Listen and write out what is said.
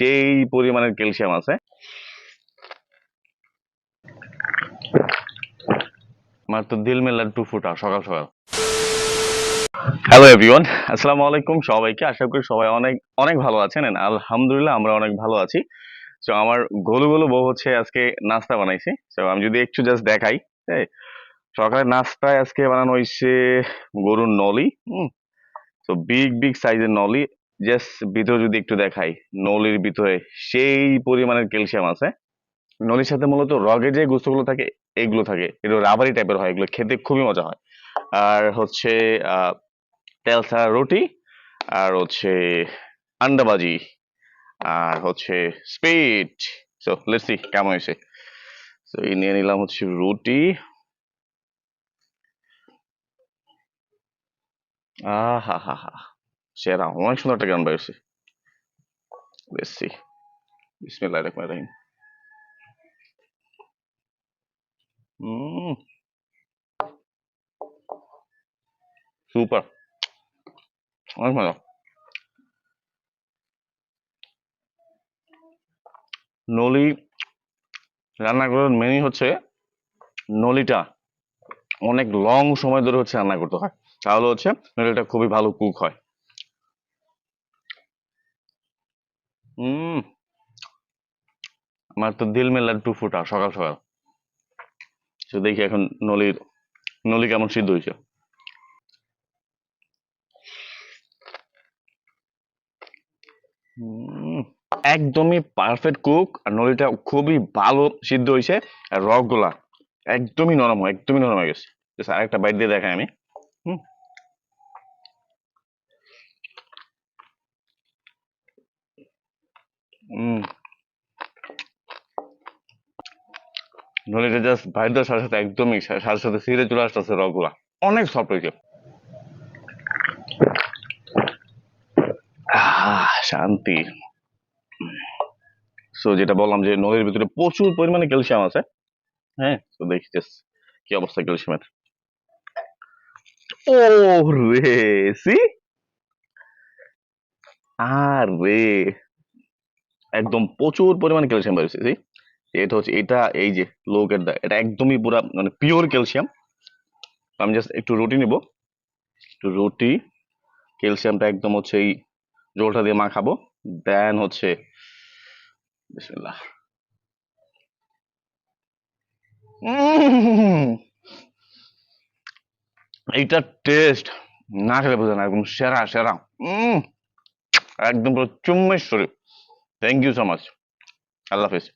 সেই পরিমাণের ক্যালসিয়াম আছে। আমার তো দিল মে লাড্ডু ফুটা সকাল সকাল। হ্যালো এভরিওয়ান, আসসালামু আলাইকুম সবাইকে। আশা করি সবাই অনেক অনেক ভালো আছেন। And আলহামদুলিল্লাহ আমরা অনেক ভালো আছি। তো আমার গোলু গোলু বউ হচ্ছে আজকে নাস্তা বানাইছে। তো আমি যদি একটু জাস্ট দেখাই, হ্যাঁ, সকালে নাস্তায় আজকে বানানো হয়েছে গরুর নলি। তো বিগ বিগ সাইজের নলি। জাস্ট ভিতরে যদি একটু দেখাই, নলির ভিতরে সেই পরিমাণের ক্যালসিয়াম আছে। নলির সাথে মূলত রগে যে গোস্তগুলো থাকে এগুলো থাকে, এগুলো রাবারি টাইপের হয়, এগুলো খেতে খুবই মজা হয়। আর হচ্ছে তেল ছাড়া রুটি, আর হচ্ছে আন্ডাবাজি, আর হচ্ছে স্পিড। সো লেটস সি কেমন হয়েছে। তো এই নিয়ে নিলাম হচ্ছে রুটি। হা হা হা, সেরা, অনেক সুন্দর একটা গান বেরোছে। Let's see. বিসমিল্লাহির রহমানির রহিম। সুপার, অনেক মজা। নলি রান্না করার মেনই হচ্ছে নলিটা অনেক লং সময় ধরে হচ্ছে রান্না করতে হয়, তাহলে হচ্ছে নলিটা খুবই ভালো কুক হয়। আমার তো দিল মে লাড্ডু ফুটা সকাল সকাল। তো দেখি এখন নলি কেমন সিদ্ধ হয়েছে। একদমই পারফেক্ট কুক, আর নলিটা খুবই ভালো সিদ্ধ হয়েছে। আর রক গুলা একদমই নরম হয়ে গেছে। আরেকটা বাইট দিয়ে দেখাই আমি। হুম হুম নলিটা জাস্ট বাইট দেওয়ার সাথে সাথে একদমই সাথে সাথে সিরে চলে আসতেছে, রক গুলা অনেক সফট হয়েছে। শান্তি। সো যেটা বললাম যে নলির ভিতরে প্রচুর পরিমাণে ক্যালসিয়াম আছে। হ্যাঁ, তো দেখি just কি অবস্থা ক্যালসিয়ামের। ও রে, সি, আরে একদম প্রচুর পরিমাণে ক্যালসিয়াম পাইছি। see? এটা হচ্ছে এটা, এই যে লোক এটা একদমই পুরা মানে পিওর ক্যালসিয়াম। আমি জাস্ট একটু রুটি নিব, একটু রুটি, ক্যালসিয়ামটা একদম হচ্ছে এই জলটা দিয়ে মাখাবো। দেন হচ্ছে বিসমিল্লাহ। উম, এইটার টেস্ট না খেলে বোঝে না, একদম সেরা সেরা। উম, একদম পুরো চুম্বেশ্বরী। Thank you so much. আল্লাহ হাফিজ।